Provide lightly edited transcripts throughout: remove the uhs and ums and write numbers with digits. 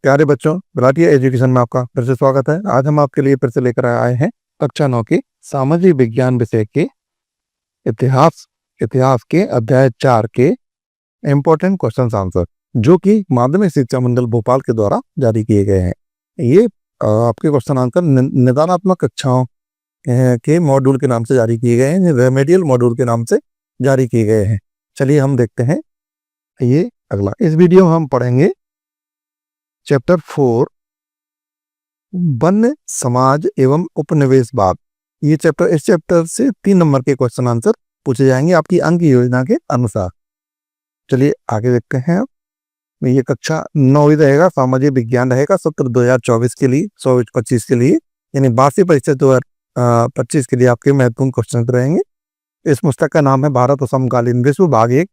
प्यारे बच्चों, गुलाटिया एजुकेशन में आपका फिर से स्वागत है। आज हम आपके लिए फिर से लेकर आए हैं कक्षा 9 के सामाजिक विज्ञान विषय के इतिहास इतिहास के अध्याय 4 के इम्पोर्टेंट क्वेश्चन आंसर, जो कि माध्यमिक शिक्षा मंडल भोपाल के द्वारा जारी किए गए हैं। ये आपके क्वेश्चन आंसर निदानात्मक कक्षाओं के मॉड्यूल के नाम से जारी किए गए हैं, रेमेडियल मॉड्यूल के नाम से जारी किए गए हैं। चलिए हम देखते हैं ये अगला। इस वीडियो में हम पढ़ेंगे चैप्टर 4 वन्य समाज एवं उपनिवेशवाद। इस चैप्टर से 3 नंबर के क्वेश्चन आंसर पूछे जाएंगे आपकी अंक योजना के अनुसार। चलिए आगे देखते हैं। ये कक्षा 9 रहेगा, सामाजिक विज्ञान रहेगा, सत्र 2024 के लिए 125 के लिए, यानी वार्षिक परीक्षा 2025 के लिए आपके महत्वपूर्ण क्वेश्चन रहेंगे। इस पुस्तक का नाम है भारत और समकालीन विश्व, भाग 1,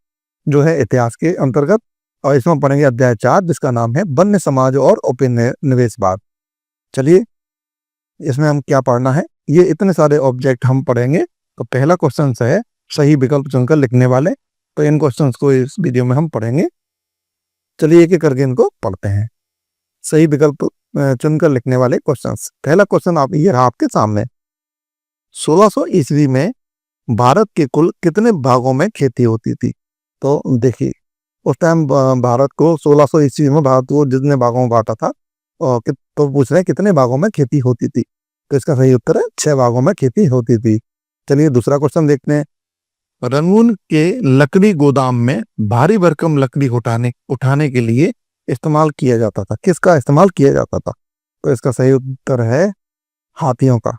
जो है इतिहास के अंतर्गत, और इसमें पढ़ेंगे अध्याय 4, जिसका नाम है वन्य समाज और उपनिवेशवाद। चलिए इसमें हम क्या पढ़ना है, ये इतने सारे ऑब्जेक्ट हम पढ़ेंगे। तो पहला क्वेश्चन है सही विकल्प चुनकर लिखने वाले। तो इन क्वेश्चंस को इस वीडियो में हम पढ़ेंगे। चलिए एक एक करके इनको पढ़ते हैं। सही विकल्प चुनकर लिखने वाले क्वेश्चंस। पहला क्वेश्चन आप ये रहा आपके सामने। 1600 ईस्वी में भारत के कुल कितने भागों में खेती होती थी? तो देखिए, उस टाइम भारत को 1600 ईस्वी में भारत को जितने भागों में बांटा था, और तो पूछ रहे हैं कितने भागों में खेती होती थी। तो इसका सही उत्तर है 6 भागों में खेती होती थी। चलिए दूसरा क्वेश्चन देखते हैं। रंगून के लकड़ी गोदाम में भारी भरकम लकड़ी उठाने के लिए इस्तेमाल किया जाता था। किसका इस्तेमाल किया जाता था? तो इसका सही उत्तर है हाथियों का।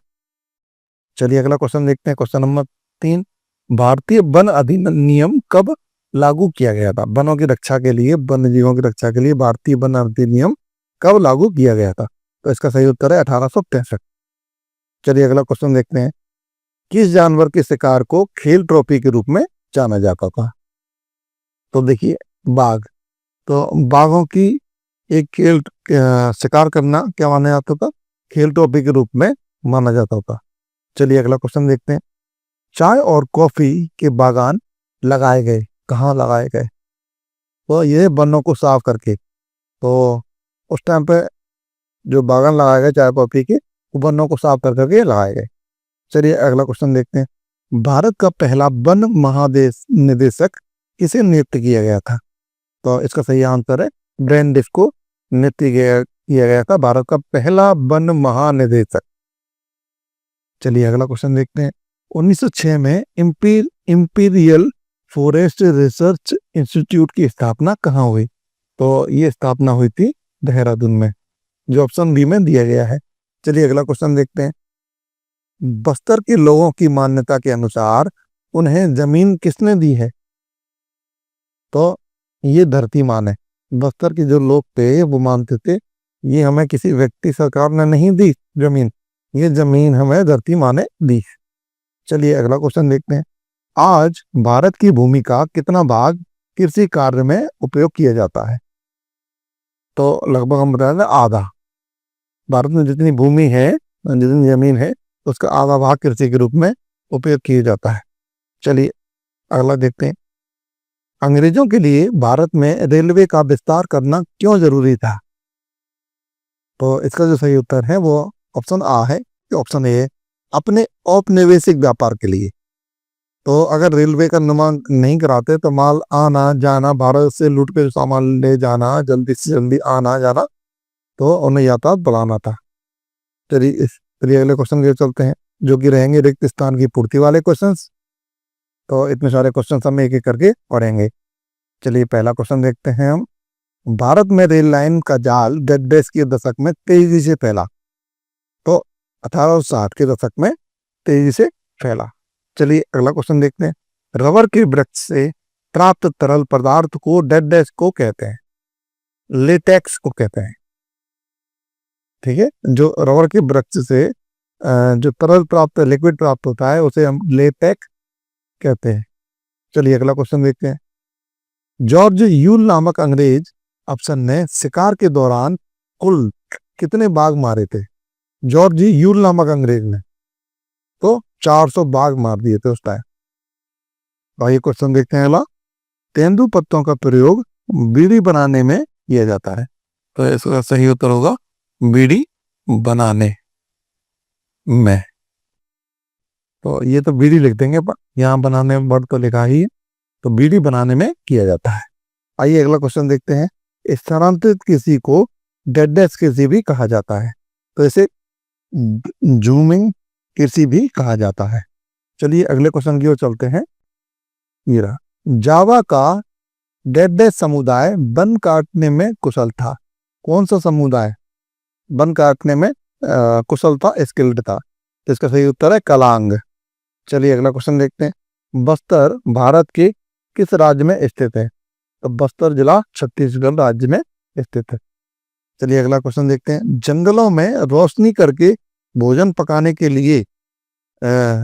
चलिए अगला क्वेश्चन देखते हैं। क्वेश्चन नंबर 3, भारतीय वन अधिनियम कब लागू किया गया था? वनों की रक्षा के लिए, वन्य जीवों की रक्षा के लिए भारतीय वन अधिनियम कब लागू किया गया था? तो इसका सही उत्तर है 1863। चलिए अगला क्वेश्चन देखते हैं। किस जानवर के शिकार को खेल ट्रॉफी के रूप में जाना जाता था? तो देखिए, बाघ। तो बाघों की एक खेल शिकार करना क्या माना जाता था? खेल ट्रॉफी के रूप में माना जाता था। चलिए अगला क्वेश्चन देखते हैं। चाय और कॉफी के बागान लगाए गए, कहाँ लगाए गए? तो ये वनों को साफ करके। तो उस टाइम पे जो बागान लगाए गए चाय कॉफी के, वनों को साफ करके लगाए गए। चलिए अगला क्वेश्चन देखते हैं। भारत का पहला वन महादेश निदेशक किसे नियुक्त किया गया था? तो इसका सही आंसर है ब्रेंडिस को नियुक्त किया गया था, भारत का पहला वन महानिदेशक। चलिए अगला क्वेश्चन देखते हैं। 1906 में इंपीरियल फॉरेस्ट रिसर्च इंस्टीट्यूट की स्थापना कहाँ हुई? तो ये स्थापना हुई थी देहरादून में, जो ऑप्शन बी में दिया गया है। चलिए अगला क्वेश्चन देखते हैं। बस्तर के लोगों की मान्यता के अनुसार उन्हें जमीन किसने दी है? तो ये धरती माँ ने। बस्तर के जो लोग थे वो मानते थे ये हमें किसी व्यक्ति सरकार ने नहीं दी जमीन, ये जमीन हमें धरती माँ ने दी। चलिए अगला क्वेश्चन देखते हैं। आज भारत की भूमि का कितना भाग कृषि कार्य में उपयोग किया जाता है? तो लगभग हम बता दें आधा। भारत में जितनी भूमि है, जितनी जमीन है, उसका आधा भाग कृषि के रूप में उपयोग किया जाता है। चलिए अगला देखते हैं। अंग्रेजों के लिए भारत में रेलवे का विस्तार करना क्यों जरूरी था? तो इसका जो सही उत्तर है वो ऑप्शन आ है, ऑप्शन ए है, अपने औपनिवेशिक व्यापार के लिए। तो अगर रेलवे का निर्माण नहीं कराते तो माल आना जाना, भारत से लूट के सामान ले जाना, जल्दी से जल्दी आना जाना, तो उन्हें यातायात बढ़ाना था। चलिए अगले क्वेश्चन के चलते हैं, जो कि रहेंगे रिक्त स्थान की पूर्ति वाले क्वेश्चंस। तो इतने सारे क्वेश्चन हम एक एक करके पढ़ेंगे। चलिए पहला क्वेश्चन देखते हैं हम। भारत में रेल लाइन का जाल डेढ़ के दशक में तेजी से फैला। तो 1860 के दशक में तेजी से फैला। चलिए अगला क्वेश्चन देखते हैं। रबर के वृक्ष से प्राप्त तरल पदार्थ को डेढ़ को कहते हैं? लेटेक्स को कहते हैं। ठीक है, जो रबर के वृक्ष से जो तरल प्राप्त लिक्विड प्राप्त होता है उसे हम लेटेक्स कहते हैं। चलिए अगला क्वेश्चन देखते हैं। जॉर्ज यूल नामक अंग्रेज अफसर ने शिकार के दौरान कुल कितने बाघ मारे थे? जॉर्ज यूल नामक अंग्रेज ने तो 400 बाघ मार दिए थे उस टाइम। ये क्वेश्चन देखते हैं। अगला, तेंदुपत्तों का प्रयोग बीड़ी बनाने में किया जाता है। तो इसका सही उत्तर होगा बीड़ी बनाने में। तो ये तो बीड़ी लिख देंगे, पर यहाँ बनाने में वर्ड तो लिखा ही है, तो बीड़ी बनाने में किया जाता है। आइए अगला क्वेश्चन देखते हैं। स्थानांतरित कृषि को डेड कृषि भी कहा जाता है, तो इसे जूमिंग कृषि भी कहा जाता है। चलिए अगले क्वेश्चन की ओर चलते हैं। ये रहा, जावा का डेड समुदाय वन काटने में कुशल था। कौन सा समुदाय वन काटने में कुशल था, स्किल्ड था? तो इसका सही उत्तर है कलांग। चलिए अगला क्वेश्चन देखते हैं। बस्तर भारत के किस राज्य में स्थित है? तो बस्तर जिला छत्तीसगढ़ राज्य में स्थित है। चलिए अगला क्वेश्चन देखते हैं। जंगलों में रोशनी करके भोजन पकाने के लिए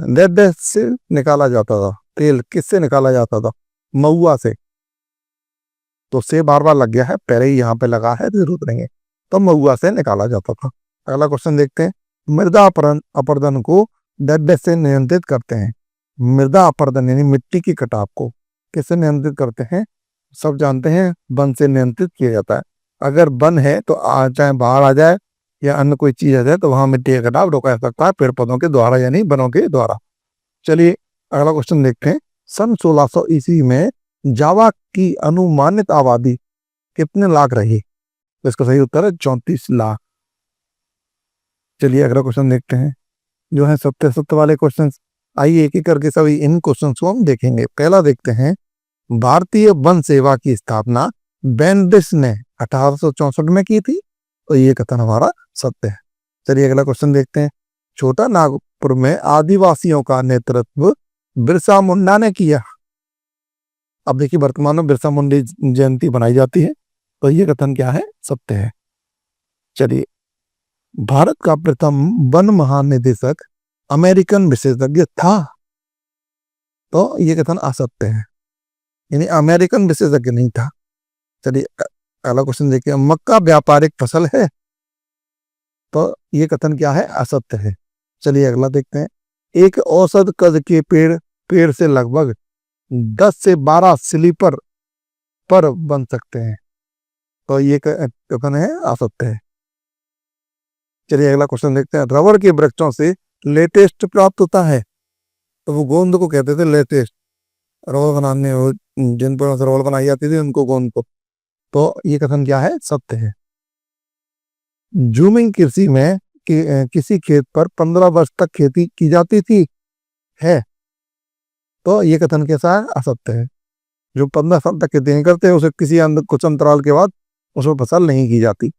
डेड से निकाला जाता था तेल, किससे निकाला जाता था? महुआ से। तो से बार बार लग गया है, पहले ही यहाँ पे लगा है, जरूरत नहीं है, तो महुआ से निकाला जाता था। अगला क्वेश्चन देखते हैं। मृदा अपरदन को डेड से नियंत्रित करते हैं। मृदा अपरदन यानी मिट्टी की कटाव को किससे नियंत्रित करते हैं? सब जानते हैं, वन से नियंत्रित किया जाता है। अगर वन है तो चाहे बाहर आ जाए या अन्य कोई चीज आ जाए तो वहां मिट्टी का कटाव रोका जा सकता है पेड़ पौधों के द्वारा, यानी वनों के द्वारा। चलिए अगला क्वेश्चन देखते हैं। सन 1600 ईस्वी में जावा की अनुमानित आबादी कितने लाख रही? तो इसका सही उत्तर है 34 लाख। चलिए अगला क्वेश्चन देखते हैं, जो है सत्य सत्य वाले क्वेश्चन। आइए एक एक करके सभी इन क्वेश्चन को हम देखेंगे। पहला देखते हैं। भारतीय वन सेवा की स्थापना बेंडिस ने 1864 में की थी, तो ये कथन हमारा सत्य है। चलिए अगला क्वेश्चन देखते हैं। छोटा नागपुर में आदिवासियों का नेतृत्व बिरसा मुंडा ने किया। अब देखिए वर्तमान में बिरसा मुंडा जयंती बनाई जाती है, तो ये कथन क्या है? सत्य है। चलिए, भारत का प्रथम वन महानिदेशक अमेरिकन विशेषज्ञ था, तो ये कथन असत्य है, यानी अमेरिकन विशेषज्ञ नहीं था। चलिए अगला क्वेश्चन देखिए। मक्का व्यापारिक फसल है, तो ये कथन क्या है? असत्य है। चलिए अगला देखते हैं। एक औसत कद के पेड़ से लगभग 10 से 12 स्लीपर पर बन सकते हैं, तो ये कथन है असत्य है। चलिए अगला क्वेश्चन देखते हैं। रबर के वृक्षों से लेटेस्ट प्राप्त होता है, तो वो गोंद को कहते थे लेटेस्ट। रबर बनाने जिन पेड़ों से रबर बनाई जाती थी उनको गोंद को, तो ये कथन क्या है? सत्य है। जूमिंग कृषि में किसी खेत पर 15 वर्ष तक खेती की जाती थी है, तो ये कथन कैसा है? असत्य है। जो 15 साल तक खेती नहीं करते उसे किसी कुछ अंतराल के बाद उसमें फसल नहीं की जाती।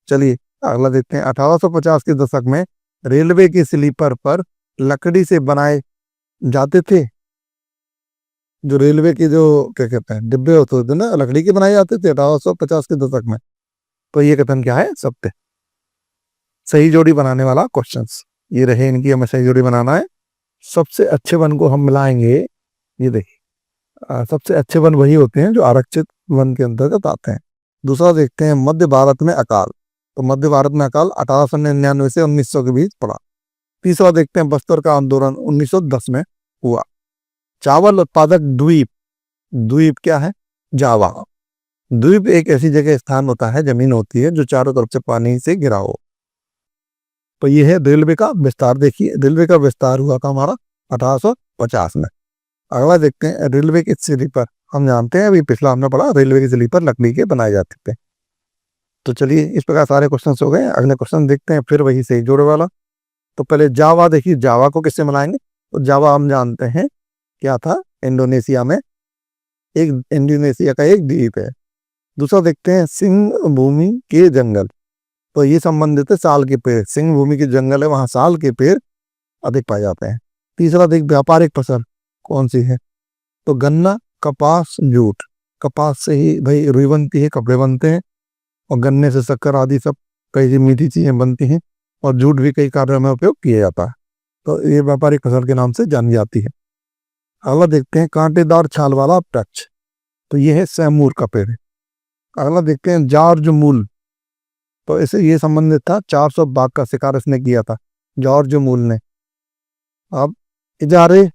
चलिए अगला देखते हैं। 1850 के दशक में रेलवे के स्लीपर पर लकड़ी से बनाए जाते थे। जो रेलवे के जो क्या कहते हैं डिब्बे होते थे ना, लकड़ी के बनाए जाते थे 1850 के दशक में, तो ये कथन क्या है? सत्य। सही जोड़ी बनाने वाला क्वेश्चंस ये रहे, इनकी हमें सही जोड़ी बनाना है। सबसे अच्छे वन को हम मिलाएंगे। ये देखिए, सबसे अच्छे वन वही होते हैं जो आरक्षित वन के अंतर्गत आते हैं। दूसरा देखते हैं। मध्य भारत में अकाल, तो मध्य भारत में अकाल 1899 से 1900 के बीच पड़ा। तीसरा देखते हैं। बस्तर का आंदोलन 1910 में हुआ। चावल उत्पादक द्वीप, द्वीप क्या है? जावा। द्वीप एक ऐसी जगह स्थान होता है, जमीन होती है जो चारों तरफ से पानी से घिरा हो। तो ये है रेलवे का विस्तार। देखिए रेलवे का विस्तार हुआ था हमारा 1850 में। अगला देखते हैं। रेलवे के स्लीपर, हम जानते हैं अभी पिछला हमने पढ़ा, रेलवे के स्लीपर लकड़ी के बनाए जाते थे। तो चलिए इस प्रकार सारे क्वेश्चन हो गए। अगले क्वेश्चन देखते हैं, फिर वही सही जोड़े वाला। तो पहले जावा देखिए, जावा को किससे मिलाएंगे? तो जावा हम जानते हैं क्या था? इंडोनेशिया में, एक इंडोनेशिया का एक द्वीप है। दूसरा देखते हैं। सिंह भूमि के जंगल, तो ये संबंधित है साल के पेड़। सिंह भूमि के जंगल है, वहां साल के पेड़ अधिक पाए जाते हैं। तीसरा देख, व्यापारिक फसल कौन सी है? तो गन्ना, कपास, जूट। कपास से ही भाई रुई बनती है, कपड़े बनते हैं, और गन्ने से शक्कर आदि सब कई मीठी चीजें बनती हैं, और जूट भी कई कार्यों में उपयोग किया जाता है। तो ये व्यापारिक फसल के नाम से जानी जाती है। अगला देखते हैं। कांटेदार छाल वाला वृक्ष, तो ये है सैमूर का पेड़। अगला देखते हैं। जॉर्ज मूल, तो इसे ये संबंधित था 400 बाघ का शिकार इसने किया था, जॉर्ज मूल ने। अब इजारे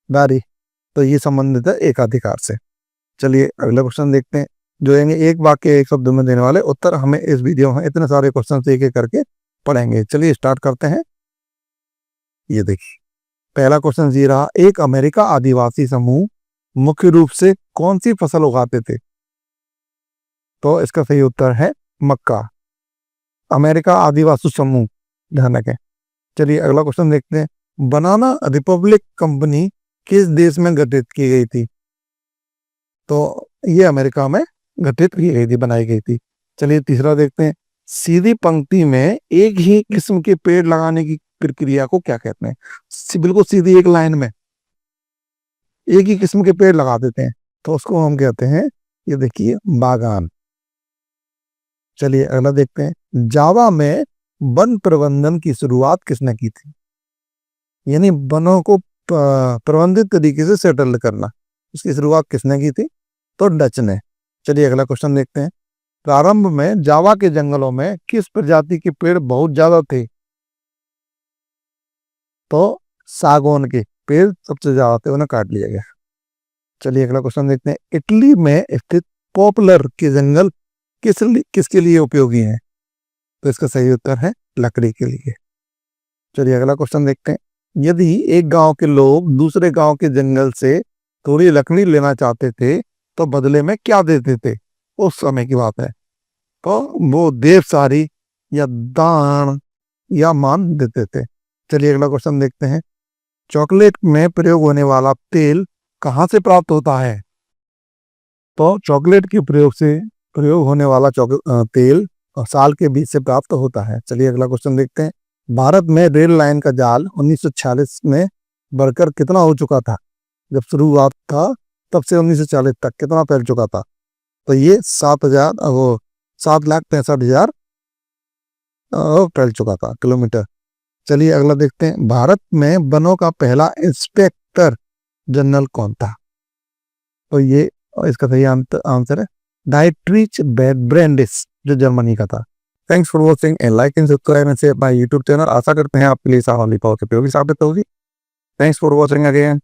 बारी, तो ये संबंधित है एकाधिकार से। चलिए अगला क्वेश्चन देखते हैं। जो रहेंगे एक वाक्य एक शब्द में देने वाले उत्तर, हमें इस वीडियो में इतने सारे क्वेश्चन एक एक करके पढ़ेंगे। चलिए स्टार्ट करते हैं। ये देखिए पहला क्वेश्चन ये रहा, एक अमेरिका आदिवासी समूह मुख्य रूप से कौन सी फसल उगाते थे? तो इसका सही उत्तर है मक्का। अमेरिका आदिवासी समूह, ध्यान रखें। चलिए अगला क्वेश्चन देखते हैं, बनाना रिपब्लिक कंपनी किस देश में गठित की गई थी? तो ये अमेरिका में गठित की गई थी, बनाई गई थी। चलिए तीसरा देखते हैं, सीधी पंक्ति में एक ही किस्म के पेड़ लगाने की प्रक्रिया को क्या कहते हैं? बिल्कुल सीधी एक लाइन में एक ही किस्म के पेड़ लगा देते हैं, तो उसको हम कहते हैं, ये देखिए, बागान। चलिए अगला देखते हैं, जावा में वन प्रबंधन की शुरुआत किसने की थी? यानी वनों को प्रबंधित तरीके से सेटल करना, इसकी शुरुआत किसने की थी? तो डच ने। चलिए अगला क्वेश्चन देखते हैं, प्रारंभ में जावा के जंगलों में किस प्रजाति के पेड़ बहुत ज्यादा थे? तो सागौन के पेड़ सबसे ज्यादा थे, उन्हें काट लिया गया। चलिए अगला क्वेश्चन देखते हैं, इटली में स्थित पॉपुलर के जंगल किसके लिए उपयोगी हैं? तो इसका सही उत्तर है लकड़ी के लिए। चलिए अगला क्वेश्चन देखते हैं, यदि एक गांव के लोग दूसरे गांव के जंगल से थोड़ी लकड़ी लेना चाहते थे तो बदले में क्या देते थे? उस समय की बात है, तो वो देवसारी या दान या मान देते थे। चलिए अगला क्वेश्चन देखते हैं, चॉकलेट में प्रयोग होने वाला तेल कहाँ से प्राप्त होता है? तो चॉकलेट के प्रयोग होने वाला तेल साल के बीज से प्राप्त होता है। चलिए अगला क्वेश्चन देखते हैं, भारत में रेल लाइन का जाल 1946 में बढ़कर कितना हो चुका था? जब शुरुआत था तब से 1940 तक कितना फैल चुका था? तो ये 7,65,000 फैल चुका था किलोमीटर। चलिए अगला देखते हैं, भारत में वनों का पहला इंस्पेक्टर जनरल कौन था? तो ये इसका सही आंसर है डाइट्रीच ब्रेंडिस, जो जर्मनी का था। Thanks for watching and like and subscribe and share my YouTube channel. आशा करते हैं आपके लिए सवाल उपयोगी साबित होगी। Thanks for watching again.